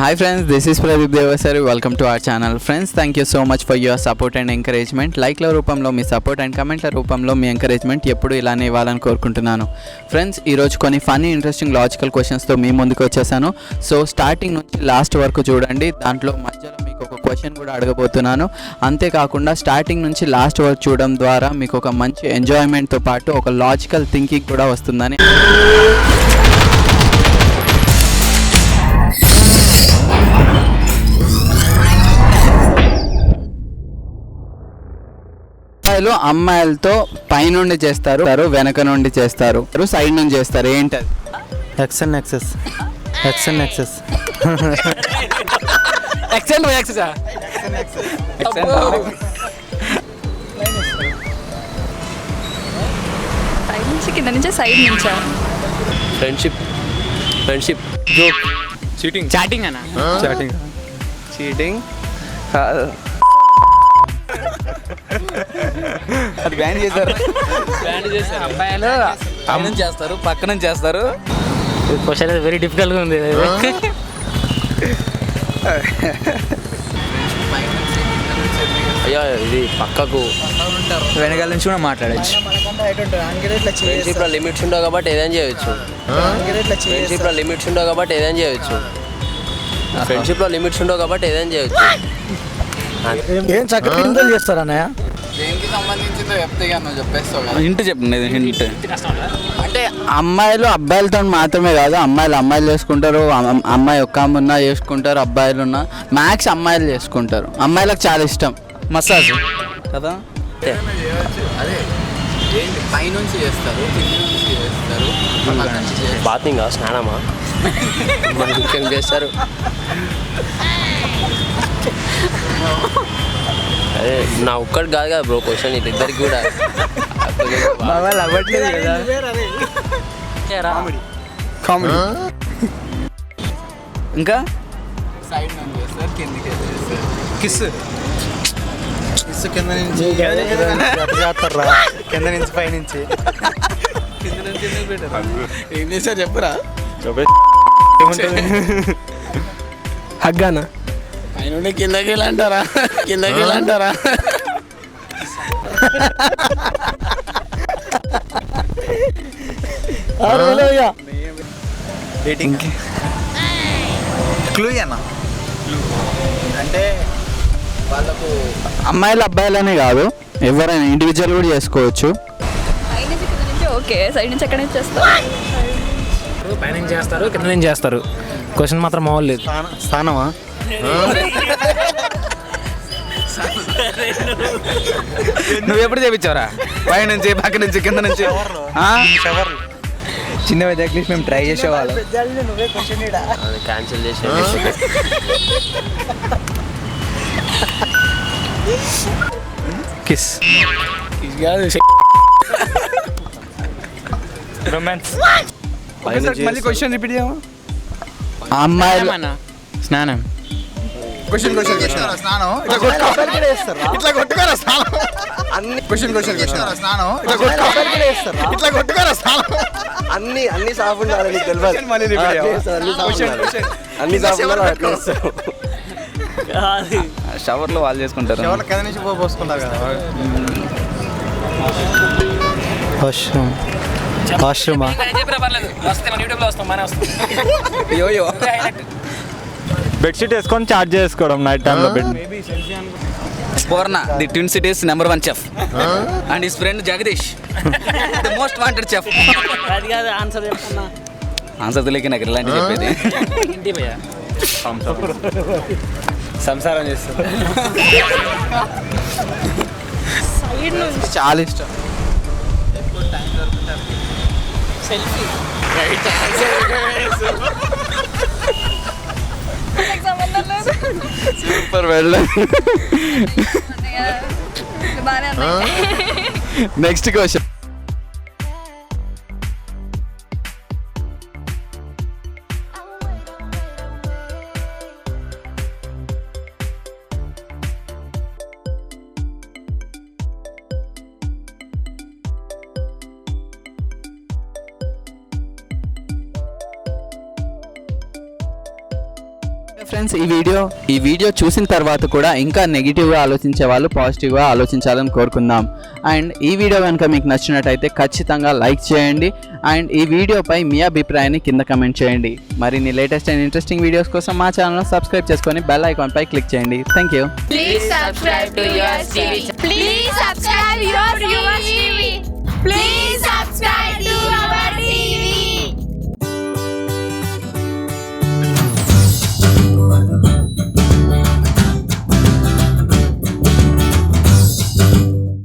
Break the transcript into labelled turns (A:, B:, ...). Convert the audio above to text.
A: Hi friends, this is Pradeep Devasari. Welcome to our channel. Friends, thank you so much for your support and encouragement. లైక్ల రూపంలో మీ support and కమెంట్ల రూపంలో మీ encouragement ఎప్పుడు ఇలానే ఇవ్వాలని కోరుకుంటున్నాను. Friends, ఈరోజు కొన్ని ఫన్నీ ఇంట్రెస్టింగ్ లాజికల్ క్వశ్చన్స్తో మీ ముందుకు వచ్చేసాను. సో స్టార్టింగ్ నుంచి లాస్ట్ వరకు చూడండి. దాంట్లో మధ్యలో మీకు ఒక క్వశ్చన్ కూడా అడగబోతున్నాను. అంతేకాకుండా స్టార్టింగ్ నుంచి లాస్ట్ వరకు చూడడం ద్వారా మీకు ఒక మంచి ఎంజాయ్మెంట్తో పాటు ఒక లాజికల్ థింకింగ్ కూడా వస్తుందని అమ్మాయిలతో పైనుండి చేస్తారు, వెనక నుండి చేస్తారు, సైడ్ నుంచి చేస్తారు. ఏంటది?
B: Excel access excel access
C: excel ఎక్సెసా
D: సైడ్ నుంచి కింద నుంచా సైడ్ నుంచా?
C: ఫ్రెండ్షిప్ జోక్ చాటింగ్ అన్న
A: చీటింగ్ అది బ్యాన్ చేశారు.
C: అమ్మాయిలు అమ్మ చేస్తారు, పక్కన చేస్తారు.
B: క్వశ్చన్ వెరీ డిఫికల్ట్గా ఉంది.
C: అయ్యో ఇది పక్కకు
A: వెనకాల నుంచి కూడా మాట్లాడచ్చు.
C: ఫ్రెండ్షిప్లో లిమిట్స్ ఉండవు కాబట్టి ఏదైనా చేయొచ్చు. ఫ్రెండ్షిప్లో లిమిట్స్ ఉండవు కాబట్టి ఏదైనా చేయొచ్చు. ఫ్రెండ్షిప్లో లిమిట్స్ ఉండవు కాబట్టి ఏదైనా చేయొచ్చు.
B: ఏం చక్కగా చేస్తారు అన్నయ్య?
A: దేనికి సంబంధించిందో చెప్తే నువ్వు చెప్పేస్తావు.
C: హింట్ చెప్పండి. హింట్
A: అంటే అమ్మాయిలు అబ్బాయిలతో మాత్రమే కాదు, అమ్మాయిలు చేసుకుంటారు, అమ్మాయి ఒక్క అమ్మ ఉన్నా చేసుకుంటారు, అబ్బాయిలు ఉన్నా మ్యాక్స్ అమ్మాయిలు చేసుకుంటారు. అమ్మాయిలకు చాలా ఇష్టం మసాజ్ కదా. అదే పైనుంచి చేస్తారు,
C: బాతింగా స్నానమా ముఖ్యం చేస్తారు. అదే నా ఒక్కటి కాదు కదా బ్రో క్వశ్చన్, ఇది ఇద్దరికి కూడా
A: అవ్వట్లేదు కదా. కామెడీ ఇంకా సైడ్ నుంచి చేస్తారు, కిందికి చేస్తారు. కిస్
B: కింద నుంచి చేస్తారా? కింద నుంచి పై నుంచి
A: ఏం చేస్తారు చెప్పురా.
B: హగ్గానా?
A: పైన కిందకి అంటారా? కిందకి అంటారా? క్లూ అన్న అంటే వాళ్ళకు అమ్మాయిలు అబ్బాయిలనే కాదు, ఎవరైనా ఇండివిజువల్ కూడా చేసుకోవచ్చు.
D: సైడ్ నుంచి కింద నుంచి ఓకే, సైడ్ నుంచి ఎక్కడ నుంచి చేస్తారు?
B: పై నుంచి చేస్తారు, కింద నుంచి చేస్తారు. క్వశ్చన్ మాత్రం మామూలు లేదు. స్థానమా?
A: నువ్వు ఎప్పుడు చేయించావురా? పై నుంచి, పక్క నుంచి, కింద నుంచి? చిన్న అట్లీస్ట్ మేము ట్రై చేసేవాళ్ళం.
C: అది క్యాన్సిల్ చేసి
A: కిస్
B: రొమాన్స్.
A: మళ్ళీ క్వశ్చన్ రిపీట్ చేయమా? అమ్మాయిలు స్నానం క్వశ్చన్ స్నానం ఇట్లా కొట్టుకోరా స్నానం క్వశ్చన్ స్నానం ఇట్లా కొట్టుకోరా స్నానం
C: అన్ని సాఫ్ ఉండాలి, నీకు తెలియదు. అన్ని సాఫ్
A: షవర్లో వాళ్ళు చేసుకుంటారు.
B: కింద నుంచి పోసుకుంటారు కదా. వాష్రూమా? బెడ్షీట్ వేసుకొని చార్జ్ చేసుకోవడం నైట్ టైంలో. Bed
E: Sporna, the Twin Cities #1 chef, and his friend Jagdish, the most wanted chef.
B: అది కాదు ఆన్సర్ చెప్తున్నా.
E: ఆన్సర్ తెలియక నాకు ఇలాంటి చెప్పేది.
B: ఇంటి భయ్యా
A: సంసారం చేస్తారు.
D: సైడ్ నుంచి
A: చాలా ఇష్టం.
D: సెల్ఫీ సంబంధం లేదు.
A: Super well.
D: బాగానే ఉన్నాయి.
A: Next question. ఫ్రెండ్స్ ఈ వీడియో చూసిన తర్వాత కూడా ఇంకా నెగిటివ్గా ఆలోచించే వాళ్ళు పాజిటివ్గా ఆలోచించాలని కోరుకుందాం. అండ్ ఈ వీడియో కనుక మీకు నచ్చినట్టయితే ఖచ్చితంగా లైక్ చేయండి. అండ్ ఈ వీడియోపై మీ అభిప్రాయాన్ని కింద కమెంట్ చేయండి. మరిన్ని లేటెస్ట్ అండ్ ఇంట్రెస్టింగ్ వీడియోస్ కోసం మా ఛానల్ సబ్స్క్రైబ్ చేసుకొని బెల్ ఐకాన్పై క్లిక్ చేయండి. Thank you.
F: Please subscribe to Yours TV. Please subscribe Yours TV. Please subscribe to our